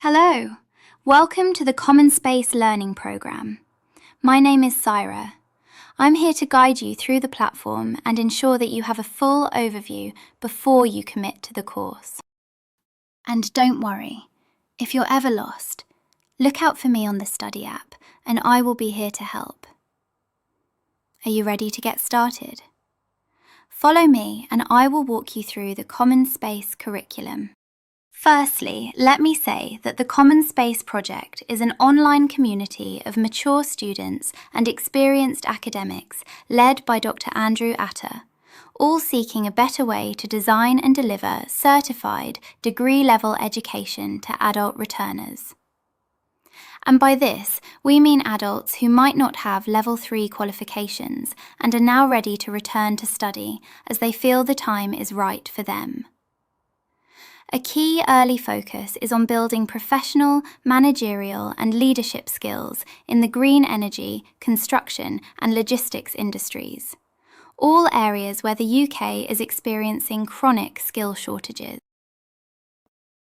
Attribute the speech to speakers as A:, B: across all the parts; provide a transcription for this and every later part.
A: Hello, welcome to the Common Space Learning Programme. My name is SAIRA. I'm here to guide you through the platform and ensure that you have a full overview before you commit to the course. And don't worry, if you're ever lost, look out for me on the study app and I will be here to help. Are you ready to get started? Follow me and I will walk you through the Common Space curriculum. Firstly, let me say that the Common Space project is an online community of mature students and experienced academics led by Dr. Andrew Atta, all seeking a better way to design and deliver certified degree-level education to adult returners. And by this, we mean adults who might not have Level 3 qualifications and are now ready to return to study as they feel the time is right for them. A key early focus is on building professional, managerial and leadership skills in the green energy, construction and logistics industries, all areas where the UK is experiencing chronic skill shortages.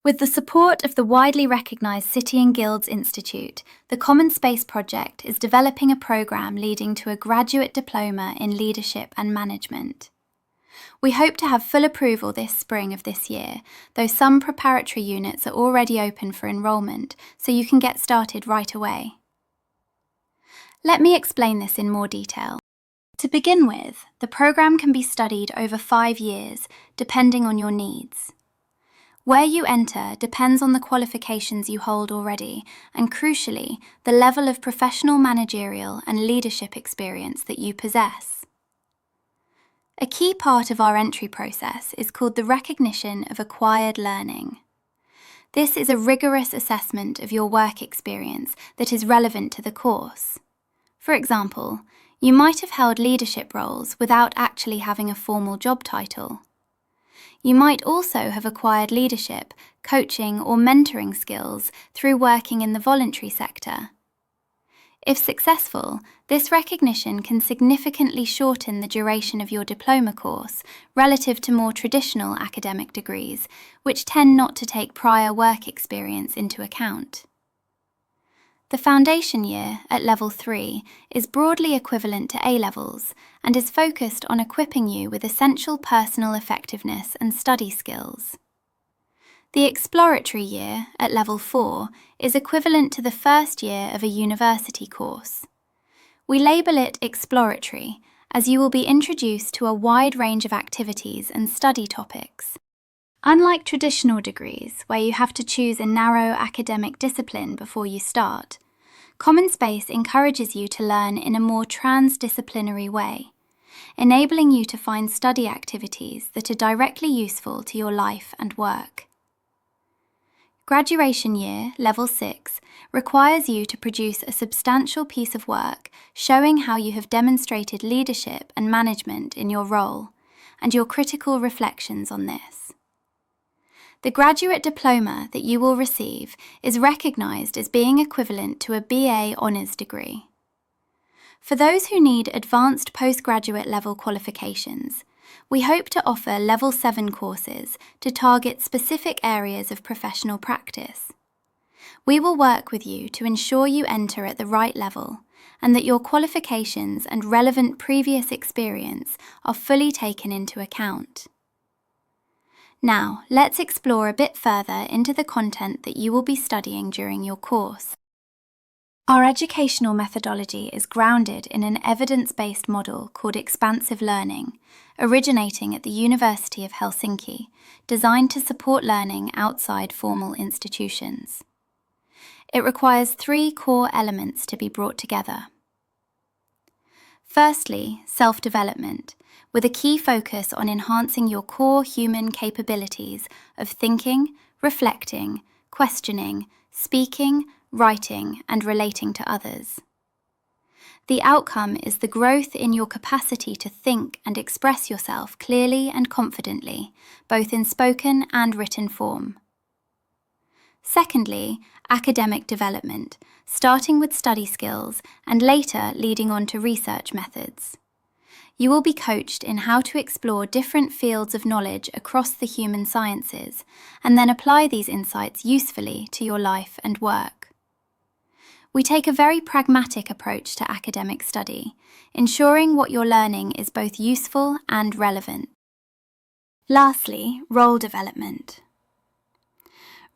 A: With the support of the widely recognised City and Guilds Institute, the Common Space project is developing a programme leading to a graduate diploma in leadership and management. We hope to have full approval this spring of this year, though some preparatory units are already open for enrolment, so you can get started right away. Let me explain this in more detail. To begin with, the programme can be studied over 5 years, depending on your needs. Where you enter depends on the qualifications you hold already, and crucially, the level of professional managerial and leadership experience that you possess. A key part of our entry process is called the recognition of acquired learning. This is a rigorous assessment of your work experience that is relevant to the course. For example, you might have held leadership roles without actually having a formal job title. You might also have acquired leadership, coaching or mentoring skills through working in the voluntary sector. If successful, this recognition can significantly shorten the duration of your diploma course relative to more traditional academic degrees, which tend not to take prior work experience into account. The foundation year, at Level 3, is broadly equivalent to A-levels and is focused on equipping you with essential personal effectiveness and study skills. The exploratory year, at Level 4, is equivalent to the first year of a university course. We label it exploratory, as you will be introduced to a wide range of activities and study topics. Unlike traditional degrees, where you have to choose a narrow academic discipline before you start, Common Space encourages you to learn in a more transdisciplinary way, enabling you to find study activities that are directly useful to your life and work. Graduation year, Level 6, requires you to produce a substantial piece of work showing how you have demonstrated leadership and management in your role, and your critical reflections on this. The graduate diploma that you will receive is recognised as being equivalent to a BA Honours degree. For those who need advanced postgraduate level qualifications, we hope to offer Level 7 courses to target specific areas of professional practice. We will work with you to ensure you enter at the right level and that your qualifications and relevant previous experience are fully taken into account. Now, let's explore a bit further into the content that you will be studying during your course. Our educational methodology is grounded in an evidence-based model called expansive learning, originating at the University of Helsinki, designed to support learning outside formal institutions. It requires 3 core elements to be brought together. Firstly, self-development, with a key focus on enhancing your core human capabilities of thinking, reflecting, questioning, speaking, writing, and relating to others. The outcome is the growth in your capacity to think and express yourself clearly and confidently, both in spoken and written form. Secondly, academic development, starting with study skills and later leading on to research methods. You will be coached in how to explore different fields of knowledge across the human sciences and then apply these insights usefully to your life and work. We take a very pragmatic approach to academic study, ensuring what you're learning is both useful and relevant. Lastly, role development.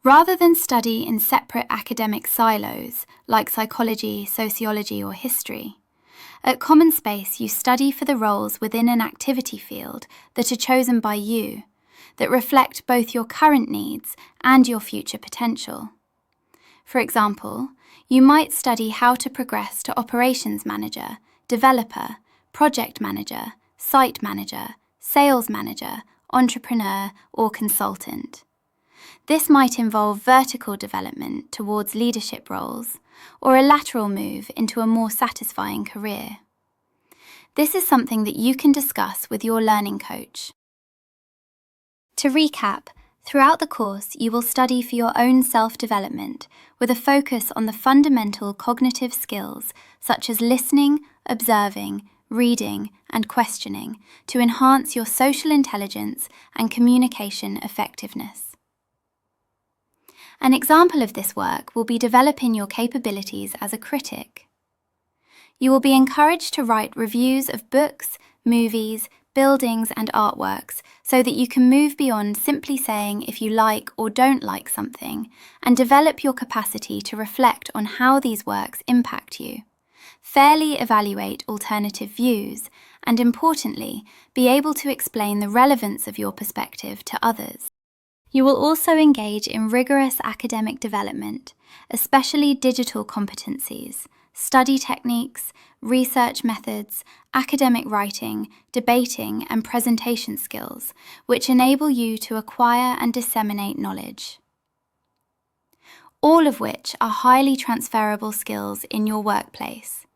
A: Rather than study in separate academic silos like psychology, sociology, or history, at Common Space you study for the roles within an activity field that are chosen by you, that reflect both your current needs and your future potential. For example, you might study how to progress to operations manager, developer, project manager, site manager, sales manager, entrepreneur, or consultant. This might involve vertical development towards leadership roles, or a lateral move into a more satisfying career. This is something that you can discuss with your learning coach. To recap, throughout the course you will study for your own self-development with a focus on the fundamental cognitive skills such as listening, observing, reading, and questioning to enhance your social intelligence and communication effectiveness. An example of this work will be developing your capabilities as a critic. You will be encouraged to write reviews of books, movies, buildings, and artworks so that you can move beyond simply saying if you like or don't like something and develop your capacity to reflect on how these works impact you, fairly evaluate alternative views, and importantly, be able to explain the relevance of your perspective to others. You will also engage in rigorous academic development, especially digital competencies, study techniques, research methods, academic writing, debating, and presentation skills, which enable you to acquire and disseminate knowledge. All of which are highly transferable skills in your workplace.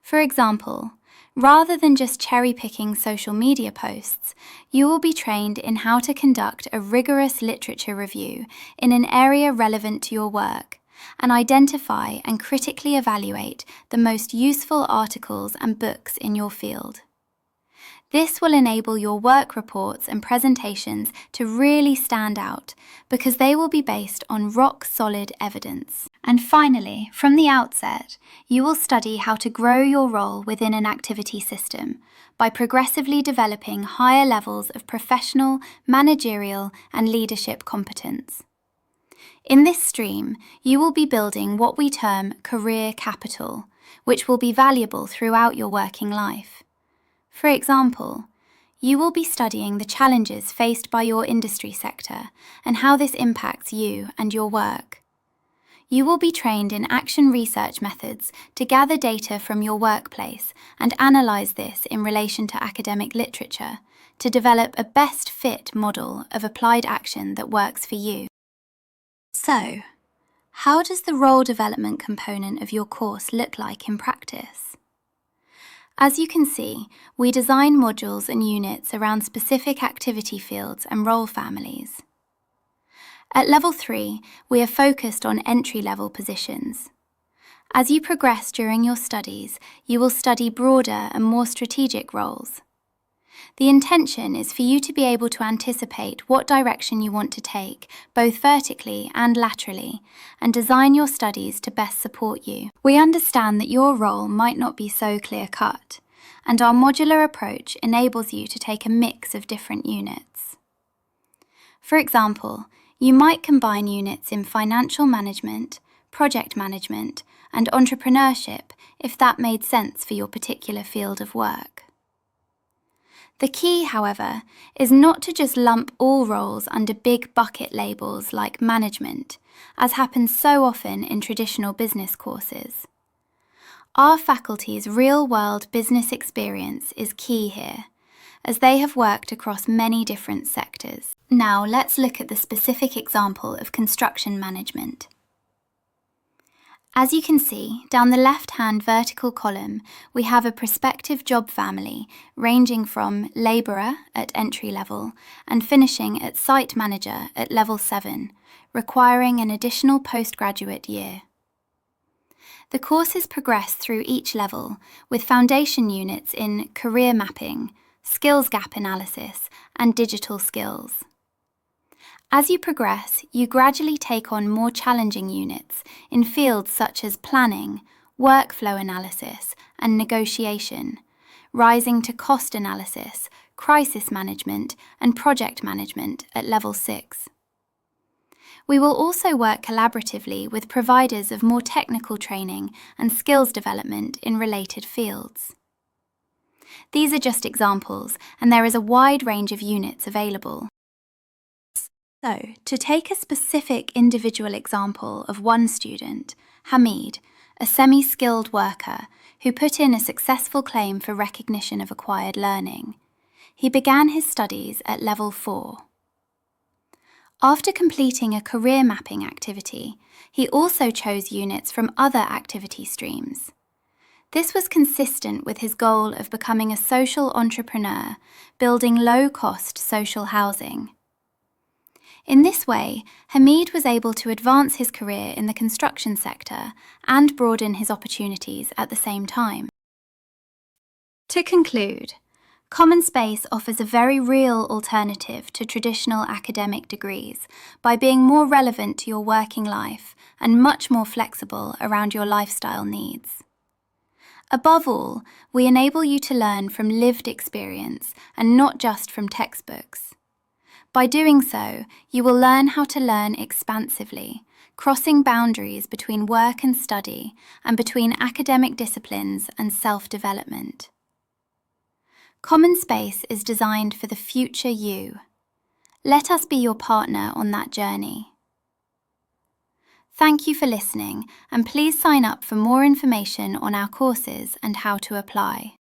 A: For example, rather than just cherry-picking social media posts, you will be trained in how to conduct a rigorous literature review in an area relevant to your work and identify and critically evaluate the most useful articles and books in your field. This will enable your work reports and presentations to really stand out because they will be based on rock-solid evidence. And finally, from the outset, you will study how to grow your role within an activity system by progressively developing higher levels of professional, managerial, and leadership competence. In this stream, you will be building what we term career capital, which will be valuable throughout your working life. For example, you will be studying the challenges faced by your industry sector and how this impacts you and your work. You will be trained in action research methods to gather data from your workplace and analyse this in relation to academic literature to develop a best fit model of applied action that works for you. So, how does the role development component of your course look like in practice? As you can see, we design modules and units around specific activity fields and role families. At Level 3, we are focused on entry-level positions. As you progress during your studies, you will study broader and more strategic roles. The intention is for you to be able to anticipate what direction you want to take, both vertically and laterally, and design your studies to best support you. We understand that your role might not be so clear-cut, and our modular approach enables you to take a mix of different units. For example, you might combine units in financial management, project management, and entrepreneurship if that made sense for your particular field of work. The key, however, is not to just lump all roles under big bucket labels like management, as happens so often in traditional business courses. Our faculty's real-world business experience is key here, as they have worked across many different sectors. Now let's look at the specific example of construction management. As you can see, down the left-hand vertical column, we have a prospective job family ranging from labourer at entry level and finishing at site manager at level 7, requiring an additional postgraduate year. The courses progress through each level, with foundation units in career mapping, skills gap analysis, and digital skills. As you progress, you gradually take on more challenging units in fields such as planning, workflow analysis, and negotiation, rising to cost analysis, crisis management, and project management at level 6. We will also work collaboratively with providers of more technical training and skills development in related fields. These are just examples, and there is a wide range of units available. So, to take a specific individual example of one student, Hamid, a semi-skilled worker who put in a successful claim for recognition of acquired learning, he began his studies at level 4. After completing a career mapping activity, he also chose units from other activity streams. This was consistent with his goal of becoming a social entrepreneur, building low-cost social housing. In this way, Hamid was able to advance his career in the construction sector and broaden his opportunities at the same time. To conclude, Common Space offers a very real alternative to traditional academic degrees by being more relevant to your working life and much more flexible around your lifestyle needs. Above all, we enable you to learn from lived experience and not just from textbooks. By doing so, you will learn how to learn expansively, crossing boundaries between work and study and between academic disciplines and self-development. Common Space is designed for the future you. Let us be your partner on that journey. Thank you for listening, and please sign up for more information on our courses and how to apply.